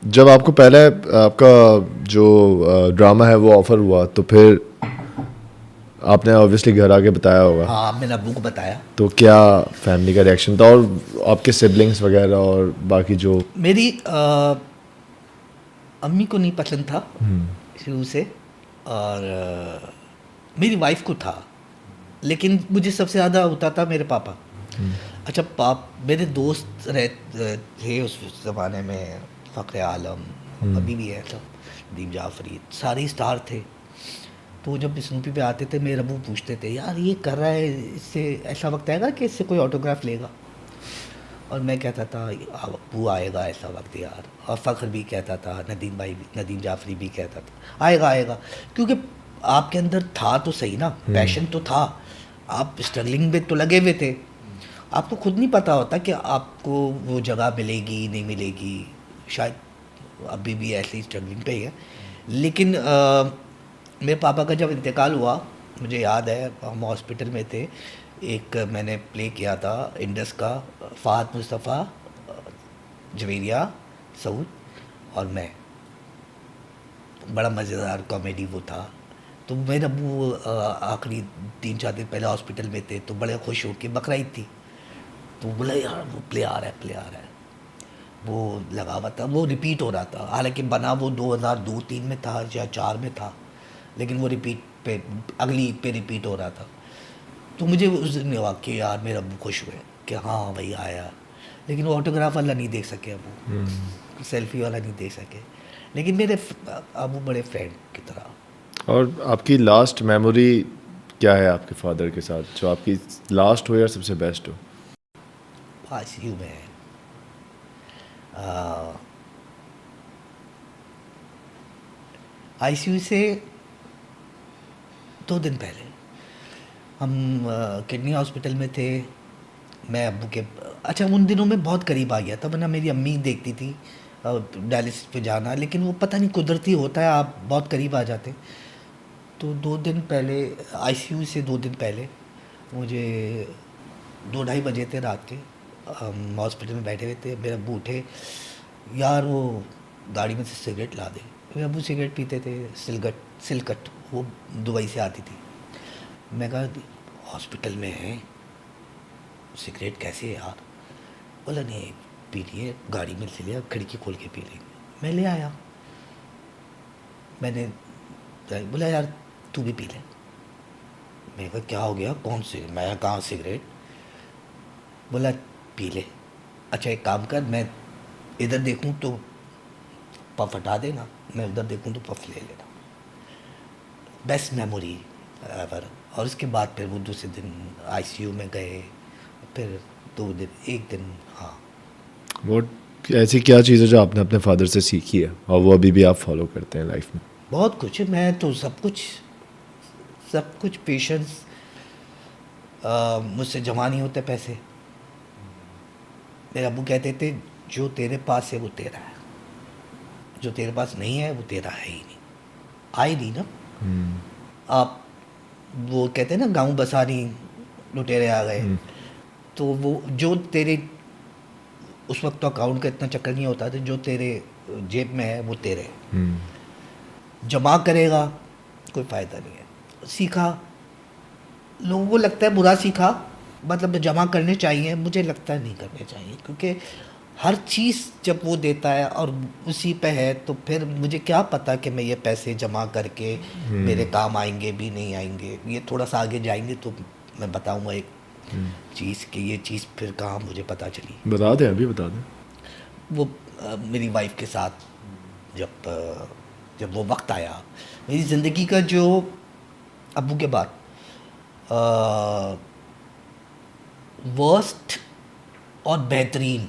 جب آپ کو پہلے آپ کا جو ڈرامہ ہے وہ آفر ہوا تو پھر آپ نے اوبیسلی گھر آ کے بتایا ہوگا. ہاں میں نے ابو کو بتایا. تو کیا فیملی کا ریئیکشن تھا اور آپ کے سبلنگس وغیرہ اور باقی جو؟ میری امی کو نہیں پسند تھا شروع سے، اور میری وائف کو تھا، لیکن مجھے سب سے زیادہ ہوتا تھا میرے پاپا. اچھا میرے دوست تھے اس زمانے میں، فخر عالم ابھی بھی ہے سب، ندیم جعفری، سارے اسٹار تھے. تو جب اسنوپی پہ آتے تھے میرے ابو پوچھتے تھے یار یہ کر رہا ہے، اس سے ایسا وقت آئے گا کہ اس سے کوئی آٹوگراف لے گا؟ اور میں کہتا تھا ابو آئے گا ایسا وقت یار. اور فخر بھی کہتا تھا، ندیم بھائی بھی، ندیم جعفری بھی کہتا تھا آئے گا آئے گا، کیونکہ آپ کے اندر تھا تو صحیح نا، پیشن تو تھا، آپ اسٹرگلنگ میں تو لگے ہوئے تھے. آپ کو خود نہیں پتہ ہوتا کہ آپ کو وہ جگہ ملے گی نہیں ملے گی، شاید ابھی بھی ایسی اسٹرگلنگ پہ ہی ہے. لیکن میرے پاپا کا جب انتقال ہوا، مجھے یاد ہے ہم ہاسپٹل میں تھے، ایک میں نے پلے کیا تھا انڈس کا، فہد مصطفیٰ، جویریہ سعود اور میں، بڑا مزیدار کامیڈی وہ تھا. تو میرے ابو آخری 3-4 دن پہلے ہاسپٹل میں تھے، تو بڑے خوش ہو کے، بقرعید تھی، تو بولا یار وہ پلے آ رہا ہے پلے آ رہا ہے. وہ لگا ہوا تھا، وہ ریپیٹ ہو رہا تھا، حالانکہ بنا وہ 2002-3 میں تھا یا 4 میں تھا، لیکن وہ ریپیٹ پہ اگلی پہ ریپیٹ ہو رہا تھا. تو مجھے اس دن ہوا کہ یار میرے ابو خوش ہوئے کہ ہاں بھائی آیا، لیکن وہ آٹوگراف والا نہیں دیکھ سکے ابو، سیلفی والا نہیں دیکھ سکے، لیکن میرے ابو بڑے فرینڈ کی طرح. اور آپ کی لاسٹ میموری کیا ہے آپ کے فادر کے ساتھ، جو آپ کی لاسٹ ہو یا سب سے best who? I C you میں آئی سی یو سے 2 دن پہلے ہم کڈنی ہاسپٹل میں تھے. میں ابو کے، اچھا ان دنوں میں بہت قریب آ گیا تھا، ورنہ میری امی دیکھتی تھی ڈائلسس پہ جانا، لیکن وہ پتہ نہیں قدرتی ہوتا ہے آپ بہت قریب آ جاتے. تو 2 دن پہلے آئی سی یو سے 2 دن پہلے مجھے 2-2:30 بجے تھے رات کے، ہم ہاسپٹل میں بیٹھے ہوئے تھے، میرے ابو اٹھے، یار وہ گاڑی میں سے سگریٹ لا دے. میرے ابو سگریٹ پیتے تھے، سلکٹ وہ دبئی سے آتی تھی. میں کہا ہاسپٹل میں ہیں سگریٹ کیسے ہے یار؟ بولا نہیں پی لیے، گاڑی میں سے لیا، کھڑکی کھول کے پی لیں گے. میں لے آیا، میں نے بولا یار تو بھی پی لے. میں کہا کیا ہو گیا، کون سے؟ میں کہاں سگریٹ؟ بولا پی لے. اچھا ایک کام کر، میں ادھر دیکھوں تو پف ہٹا دینا، میں ادھر دیکھوں تو پف لے لینا. Best memory ever. اور اس کے بعد پھر وہ دوسرے دن آئی سی یو میں گئے، پھر 2 دن 1 دن. ہاں وہ ایسی کیا چیز ہے جو آپ نے اپنے فادر سے سیکھی ہے اور وہ ابھی بھی آپ فالو کرتے ہیں لائف میں؟ بہت کچھ. میں تو سب کچھ پیشنس. مجھ سے جمع نہیں ہوتے پیسے. میرے ابو کہتے تھے جو تیرے پاس ہے وہ تیرا ہے، جو تیرے پاس نہیں ہے وہ تیرا ہے ہی نہیں. آئی نہیں نا آپ، وہ کہتے ہیں نا گاؤں بسانی لٹیرے آ گئے. تو وہ جو تیرے اس وقت تو اکاؤنٹ کا اتنا چکر نہیں ہوتا تھا، جو تیرے جیب میں ہے وہ تیرے ہے. جمع کرے گا کوئی فائدہ نہیں ہے. سیکھا، لوگوں کو لگتا ہے برا سیکھا، مطلب جمع کرنے چاہیے، مجھے لگتا ہے نہیں کرنے چاہیے، کیونکہ ہر چیز جب وہ دیتا ہے اور اسی پہ ہے تو پھر مجھے کیا پتہ کہ میں یہ پیسے جمع کر کے میرے کام آئیں گے بھی نہیں آئیں گے. یہ تھوڑا سا آگے جائیں گے تو میں بتاؤں گا ایک چیز کہ یہ چیز پھر کہاں مجھے پتہ چلی. بتا دیں، ابھی بتا دیں. وہ میری وائف کے ساتھ جب وہ وقت آیا میری زندگی کا، جو ابو کے بعد ورسٹ اور بہترین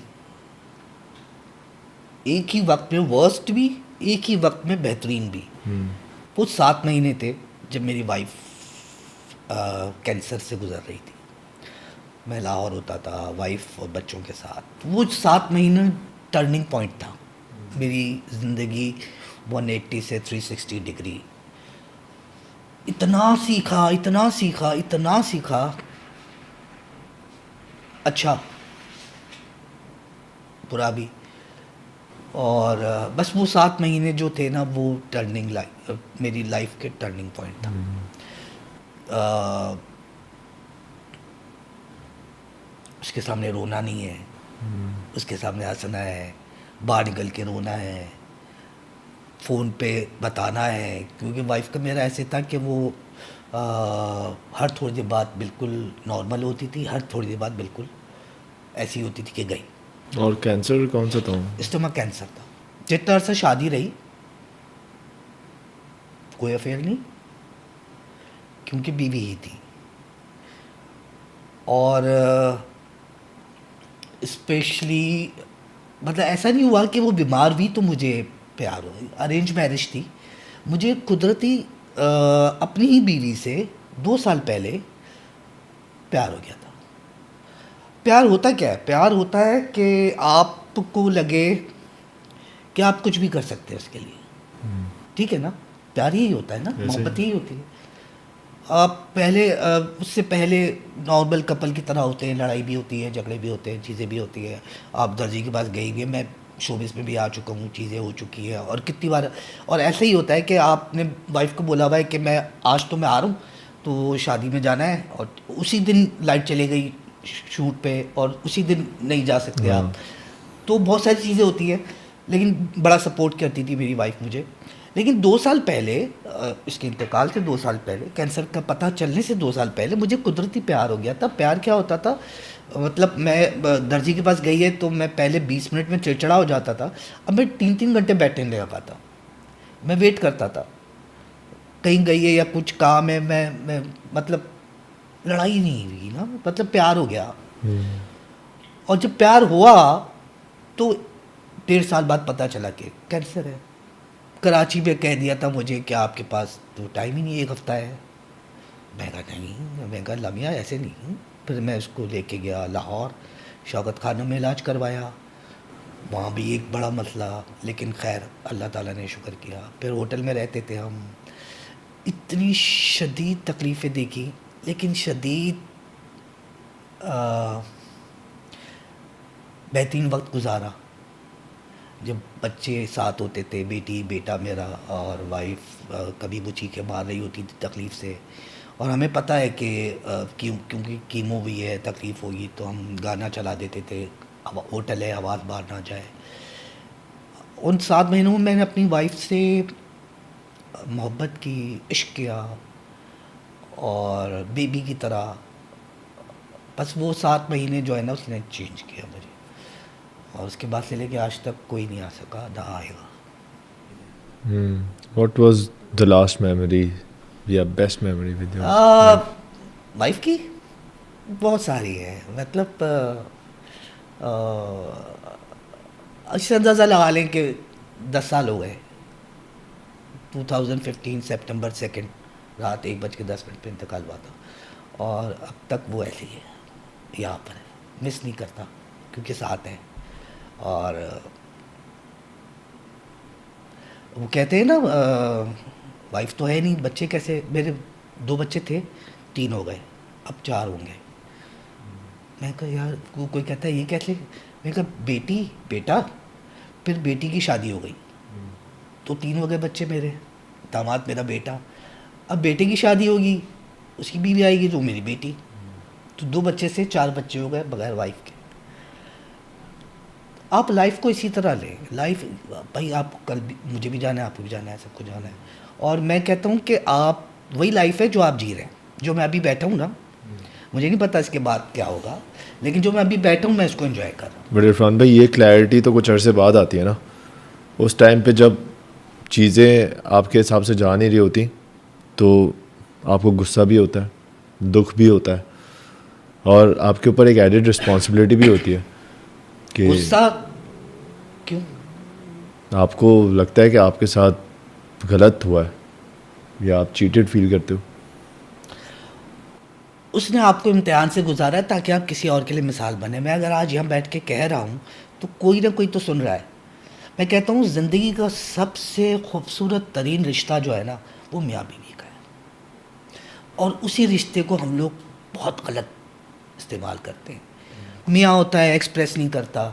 ایک ہی وقت میں، ورسٹ بھی ایک ہی وقت میں بہترین بھی. وہ 7 مہینے تھے جب میری وائف کینسر سے گزر رہی تھی. میں لاہور ہوتا تھا وائف اور بچوں کے ساتھ. وہ 7 مہینے ٹرننگ پوائنٹ تھا میری زندگی، 180 سے 360 ڈگری. اتنا سیکھا اتنا سیکھا اتنا سیکھا. اچھا برا بھی. اور بس وہ 7 مہینے جو تھے نا وہ میری لائف کے ٹرننگ پوائنٹ تھا. اس کے سامنے رونا نہیں ہے, اس کے سامنے ہنسنا ہے, باہر نکل کے رونا ہے, فون پہ بتانا ہے, کیونکہ وائف کا میرا ایسے تھا کہ وہ ہر تھوڑی دیر بعد بالکل نارمل ہوتی تھی, ہر تھوڑی دیر بعد بالکل ایسی ہوتی تھی کہ گئی. اور کینسر کون سا تھا؟ اسٹمک کینسر تھا. جتنا عرصہ شادی رہی کوئی افیئر نہیں, کیونکہ بیوی ہی تھی. اور اسپیشلی مطلب ایسا نہیں ہوا کہ وہ بیمار ہوئی تو مجھے پیار ہو. ارینج میرج تھی. مجھے قدرتی اپنی ہی بیوی سے 2 سال پہلے پیار ہو گیا تھا. پیار ہوتا کیا ہے؟ پیار ہوتا ہے کہ آپ کو لگے کہ آپ کچھ بھی کر سکتے ہیں اس کے لیے. ٹھیک ہے نا, پیار ہی ہوتا ہے نا, محبت ہی ہوتی ہے. آپ پہلے اس سے پہلے نارمل کپل کی طرح ہوتے ہیں, لڑائی بھی ہوتی ہے, جھگڑے بھی ہوتے ہیں, چیزیں بھی ہوتی ہیں. آپ درجی کے پاس گئی ہوئی, میں شوبز میں بھی آ چکا ہوں, چیزیں ہو چکی ہیں. اور کتنی بار اور ایسا ہی ہوتا ہے کہ آپ نے وائف کو بولا ہوا ہے کہ میں آج تو میں آ رہا ہوں, تو شادی میں جانا ہے, اور اسی دن لائٹ چلے گئی شوٹ پہ, اور اسی دن نہیں جا سکتے آپ. تو بہت ساری چیزیں ہوتی ہیں, لیکن بڑا سپورٹ کرتی تھی میری وائف مجھے. لیکن 2 سال پہلے, اس کے انتقال سے 2 سال پہلے, کینسر کا پتہ چلنے سے 2 سال پہلے مجھے قدرتی پیار ہو گیا تھا. پیار کیا ہوتا تھا, مطلب میں درجی کے پاس گئی ہے تو میں پہلے 20 منٹ میں چڑچڑا ہو جاتا تھا, اب میں 3 گھنٹے بیٹھنے نہیں لگا پاتا. میں ویٹ کرتا تھا, کہیں گئی ہے یا کچھ کام ہے, میں مطلب لڑائی نہیں ہوئی نا, مطلب پیار ہو گیا. اور جب پیار ہوا تو 1.5 سال بعد پتہ چلا کہ کینسر ہے. کراچی میں کہہ دیا تھا مجھے کہ آپ کے پاس تو ٹائم ہی نہیں, 1 ہفتہ ہے. میں کہا نہیں, میں کہا لمحہ ایسے نہیں. پھر میں اس کو لے کے گیا لاہور, شوکت خانہ میں علاج کروایا. وہاں بھی ایک بڑا مسئلہ, لیکن خیر اللہ تعالیٰ نے شکر کیا. پھر ہوٹل میں رہتے تھے ہم, اتنی شدید تکلیفیں دیکھی, لیکن شدید بہترین وقت گزارا. جب بچے ساتھ ہوتے تھے, بیٹی بیٹا میرا, اور وائف کبھی وہ چیخیں مار رہی ہوتی تھی تکلیف سے, اور ہمیں پتہ ہے کہ کیونکہ کیمو بھی ہے, تکلیف ہوگی, تو ہم گانا چلا دیتے تھے, ہوٹل ہے آواز باہر نہ جائے. ان 7 مہینوں میں میں نے اپنی وائف سے محبت کی, عشق کیا, اور بیبی کی طرح. بس وہ 7 مہینے جو ہے نا اس نے چینج کیا مجھے, اور اس کے بعد سے لے کے آج تک کوئی نہیں آ سکا, نہ آئے گا. What was the last memory یا best memory with your wife کی بہت ساری ہے. مطلب اس سے اندازہ لگا لیں کہ 10 سال ہو گئے. 2015 سپٹمبر 2 رات 1:10 پہ انتقال ہوا تھا, اور اب تک وہ ایسی ہے, یہاں پر ہے, مس نہیں کرتا کیونکہ ساتھ ہیں. اور وہ کہتے ہیں نا وائف تو ہے نہیں, بچے کیسے. میرے 2 بچے تھے, 3 ہو گئے, اب 4 ہوں گے. میں کہا یار, کوئی کہتا ہے یہ کیسے. میں کہا بیٹی بیٹا, پھر بیٹی کی شادی ہو گئی تو 3 ہو گئے بچے میرے, داماد میرا بیٹا. اب بیٹے کی شادی ہوگی, اس کی بیوی آئے گی تو میری بیٹی, تو 2 بچے سے 4 بچے ہو گئے بغیر وائف کے. آپ لائف کو اسی طرح لیں. لائف بھائی, آپ کل بھی, مجھے بھی جانا ہے, آپ کو بھی جانا ہے, سب کو جانا ہے. اور میں کہتا ہوں کہ آپ وہی لائف ہے جو آپ جی رہے ہیں. جو میں ابھی بیٹھا ہوں نا, مجھے نہیں پتا اس کے بعد کیا ہوگا, لیکن جو میں ابھی بیٹھا ہوں میں اس کو انجوائے کر رہا ہوں. بٹ عرفان بھائی, یہ کلیئرٹی تو کچھ عرصے بعد آتی ہے نا. اس ٹائم پہ جب چیزیں آپ کے حساب سے جا نہیں رہی ہوتی تو آپ کو غصہ بھی ہوتا ہے, دکھ بھی ہوتا ہے, اور آپ کے اوپر ایک ایڈڈ رسپانسبلٹی بھی ہوتی ہے کہ غصہ کیوں. آپ کو لگتا ہے کہ آپ کے ساتھ غلط ہوا ہے, یا آپ چیٹڈ فیل کرتے ہو. اس نے آپ کو امتحان سے گزارا ہے تاکہ آپ کسی اور کے لیے مثال بنے. میں اگر آج یہاں بیٹھ کے کہہ رہا ہوں تو کوئی نہ کوئی تو سن رہا ہے. میں کہتا ہوں زندگی کا سب سے خوبصورت ترین رشتہ جو ہے نا, وہ میاں بیوی کا ہے, اور اسی رشتے کو ہم لوگ بہت غلط استعمال کرتے ہیں. میاں ہوتا ہے ایکسپریس نہیں کرتا.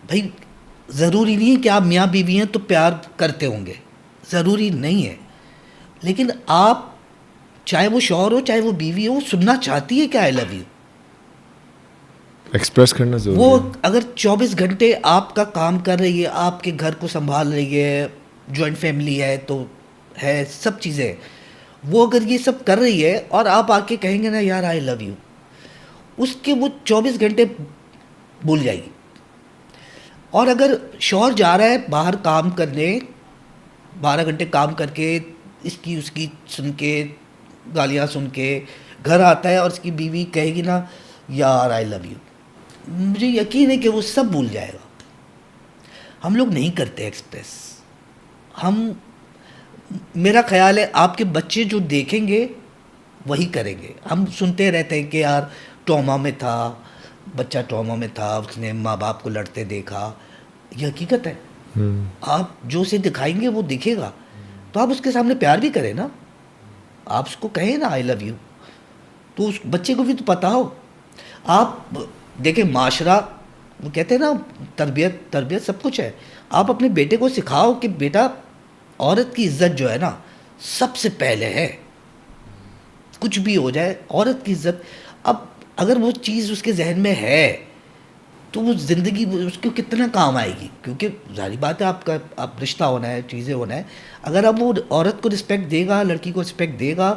بھائی ضروری نہیں ہے کہ آپ میاں بیوی ہیں تو پیار کرتے ہوں گے, ضروری نہیں ہے, لیکن آپ چاہے وہ شوہر ہو چاہے وہ بیوی ہو, سننا چاہتی ہے کہ آئی لو یو. ایکسپریس کرنا ضروری وہ ہے. اگر 24 گھنٹے آپ کا کام کر رہی ہے, آپ کے گھر کو سنبھال رہی ہے, جوائنٹ فیملی ہے تو ہے, سب چیزیں, وہ اگر یہ سب کر رہی ہے اور آپ آ کے کہیں گے نا یار آئی لو یو, اس کے وہ 24 گھنٹے بھول جائے گی. اور اگر شوہر جا رہا ہے باہر کام کرنے, 12 گھنٹے کام کر کے اس کی سن کے گالیاں سن کے گھر آتا ہے اور اس کی بیوی کہے گی نا یار آئی لو یو, مجھے یقین ہے کہ وہ سب بھول جائے گا. ہم لوگ نہیں کرتے ایکسپریس. میرا خیال ہے آپ کے بچے جو دیکھیں گے وہی کریں گے. ہم سنتے رہتے ہیں کہ یار ٹراما میں تھا, بچہ ٹراما میں تھا, اس نے ماں باپ کو لڑتے دیکھا. یہ حقیقت ہے. آپ جو اسے دکھائیں گے وہ دکھے گا, تو آپ اس کے سامنے پیار بھی کریں نا, آپ اس کو کہیں نا آئی لو یو, تو اس بچے کو بھی تو پتا ہو. آپ دیکھیں معاشرہ, وہ کہتے ہیں نا تربیت سب کچھ ہے. آپ اپنے بیٹے کو سکھاؤ کہ بیٹا عورت کی عزت جو ہے نا سب سے پہلے ہے, کچھ بھی ہو جائے عورت کی عزت. اب اگر وہ چیز اس کے ذہن میں ہے تو وہ زندگی اس کو کتنا کام آئے گی, کیونکہ ظاہری بات ہے آپ رشتہ ہونا ہے, چیزیں ہونا ہے. اگر اب وہ عورت کو رسپیکٹ دے گا, لڑکی کو رسپیکٹ دے گا.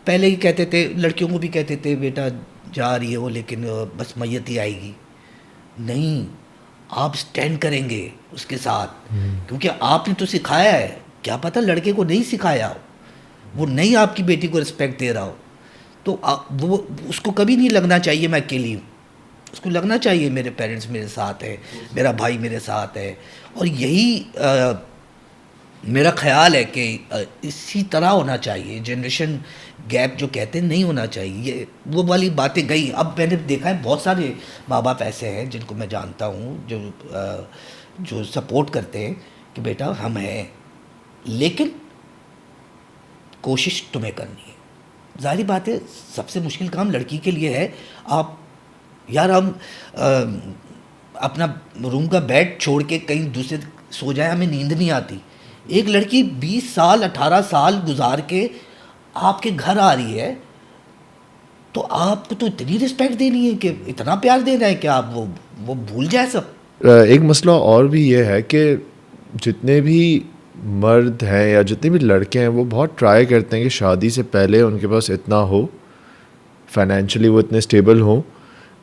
پہلے ہی کہتے تھے, لڑکیوں کو بھی کہتے تھے بیٹا جا رہی ہے وہ لیکن بس میت ہی آئے گی. نہیں, آپ سٹینڈ کریں گے اس کے ساتھ, کیونکہ آپ نے تو سکھایا ہے. کیا پتہ لڑکے کو نہیں سکھایا ہو, وہ نہیں آپ کی بیٹی کو رسپیکٹ دے رہا ہو, تو وہ اس کو کبھی نہیں لگنا چاہیے میں اکیلی ہوں. اس کو لگنا چاہیے میرے پیرنٹس میرے ساتھ ہے, میرا بھائی میرے ساتھ ہے. اور یہی میرا خیال ہے کہ اسی طرح ہونا چاہیے. جنریشن گیپ جو کہتے ہیں نہیں ہونا چاہیے. یہ وہ والی باتیں گئی. اب میں نے دیکھا ہے بہت سارے ماں باپ ایسے ہیں جن کو میں جانتا ہوں جو سپورٹ کرتے ہیں کہ بیٹا ہم ہیں, لیکن کوشش تمہیں کرنی ہے. ظاہری بات ہے سب سے مشکل کام لڑکی کے لیے ہے. آپ یار ہم اپنا روم کا بیڈ چھوڑ کے کہیں دوسرے سو جائیں, ہمیں نیند نہیں آتی. ایک لڑکی 20 سال 18 سال گزار کے آپ کے گھر آ رہی ہے, تو آپ کو تو اتنی رسپیکٹ دینی ہے, کہ اتنا پیار دینا ہے کہ آپ وہ بھول جائے سب. ایک مسئلہ اور بھی یہ ہے کہ جتنے بھی مرد ہیں یا جتنے بھی لڑکے ہیں وہ بہت ٹرائی کرتے ہیں کہ شادی سے پہلے ان کے پاس اتنا ہو, فائنینشلی وہ اتنے اسٹیبل ہوں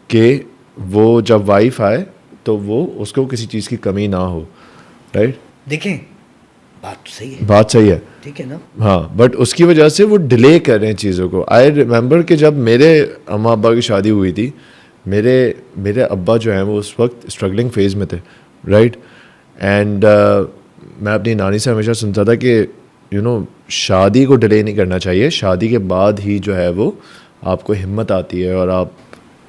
کہ وہ جب وائف آئے تو وہ اس کو کسی چیز کی کمی نہ ہو. رائٹ, دیکھیں بات تو صحیح ہے, بات صحیح ہے, ٹھیک ہے نا. ہاں, بٹ اس کی وجہ سے وہ ڈیلے کر رہے ہیں چیزوں کو. آئی ریممبر کہ جب میرے اماں ابا کی شادی ہوئی تھی, میرے ابا جو ہیں وہ اس وقت اسٹرگلنگ فیز میں تھے. رائٹ, اینڈ میں اپنی نانی سے ہمیشہ سنتا تھا کہ شادی کو ڈیلے نہیں کرنا چاہیے, شادی کے بعد ہی جو ہے وہ آپ کو ہمت آتی ہے اور آپ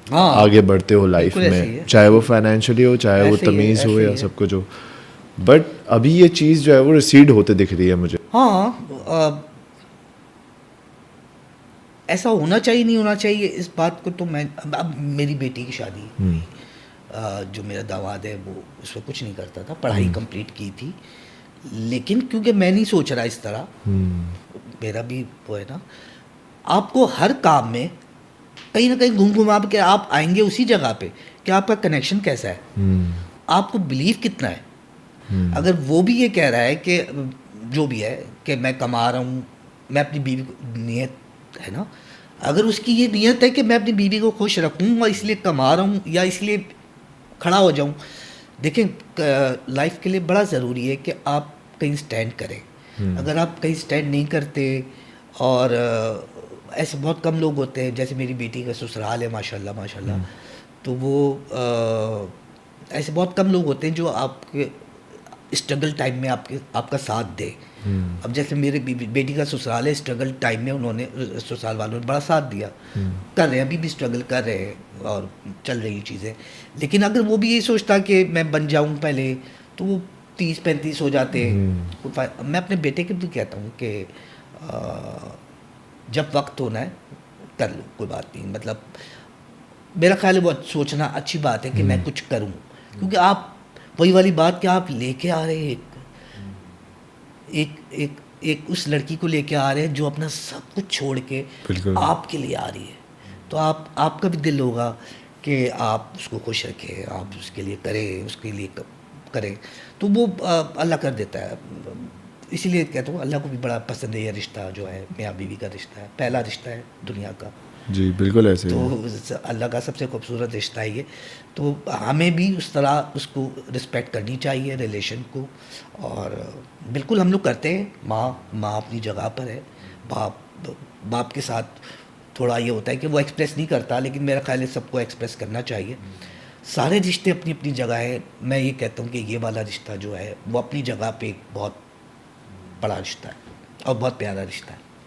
آگے بڑھتے ہو لائف میں, چاہے وہ فائنینشلی ہو, چاہے وہ تمیز ہو یا سب کچھ ہو. بٹ ابھی یہ چیز جو ہے وہ ریسیڈ ہوتے دکھ رہی ہے مجھے. ہاں, ایسا ہونا چاہیے نہیں ہونا چاہیے اس بات کو تو میں, اب میری بیٹی کی شادی ہوئی, جو میرا داماد ہے وہ اس وقت کچھ نہیں کرتا تھا, پڑھائی کمپلیٹ کی تھی, لیکن کیونکہ میں نہیں سوچ رہا اس طرح, میرا بھی وہ ہے نا, آپ کو ہر کام میں کہیں نہ کہیں گھوم گھما کے آپ آئیں گے اسی جگہ پہ کہ آپ کا کنیکشن کیسا ہے, آپ کو بلیو کتنا ہے. اگر وہ بھی یہ کہہ رہا ہے کہ جو بھی ہے کہ میں کما رہا ہوں, میں اپنی بیوی کو, نیت ہے نا, اگر اس کی یہ نیت ہے کہ میں اپنی بیوی کو خوش رکھوں اور اس لیے کما رہا ہوں یا اس لیے کھڑا ہو جاؤں. دیکھیں لائف کے لیے بڑا ضروری ہے کہ آپ کہیں سٹینڈ کریں. اگر آپ کہیں سٹینڈ نہیں کرتے, اور ایسے بہت کم لوگ ہوتے ہیں, جیسے میری بیٹی کا سسرال ہے ماشاء اللہ, تو وہ ایسے بہت کم لوگ ہوتے ہیں جو آپ کے اسٹرگل ٹائم میں آپ کا ساتھ دے. اب جیسے میرے بیٹی کا سسرال ہے, اسٹرگل ٹائم میں انہوں نے, سسرال والوں نے بڑا ساتھ دیا, کر رہے ہیں, ابھی بھی اسٹرگل کر رہے ہیں اور چل رہی چیزیں. لیکن اگر وہ بھی یہ سوچتا کہ میں بن جاؤں پہلے, تو وہ 30-35 ہو جاتے. میں اپنے بیٹے کے بھی کہتا ہوں کہ جب وقت ہونا ہے کر لو, کوئی بات نہیں. مطلب میرا خیال ہے وہ سوچنا اچھی بات ہے کہ میں کچھ کروں, کیونکہ آپ وہی والی بات کہ آپ لے کے آ رہے ہیں ایک اس لڑکی کو لے کے آ رہے ہیں جو اپنا سب کچھ چھوڑ کے بالکل آپ کے لیے آ رہی ہے. تو آپ کا بھی دل ہوگا کہ آپ اس کو خوش رکھیں, آپ اس کے لیے کریں, اس کے لیے کریں. تو وہ اللہ کر دیتا ہے. اسی لیے کہتا ہوں اللہ کو بھی بڑا پسند ہے یہ رشتہ جو ہے میاں بیوی کا رشتہ ہے, پہلا رشتہ ہے دنیا کا. جی بالکل ایسے ہی تو اللہ کا سب سے خوبصورت رشتہ ہے یہ. تو ہمیں بھی اس طرح اس کو رسپیکٹ کرنی چاہیے ریلیشن کو. اور بالکل ہم لوگ کرتے ہیں. ماں اپنی جگہ پر ہے. باپ کے ساتھ تھوڑا یہ ہوتا ہے کہ وہ ایکسپریس نہیں کرتا, لیکن میرا خیال ہے سب کو ایکسپریس کرنا چاہیے. سارے رشتے اپنی اپنی جگہ ہے. میں یہ کہتا ہوں کہ یہ والا رشتہ جو ہے وہ اپنی جگہ پہ ایک بہت بڑا رشتہ ہے اور بہت پیارا رشتہ ہے.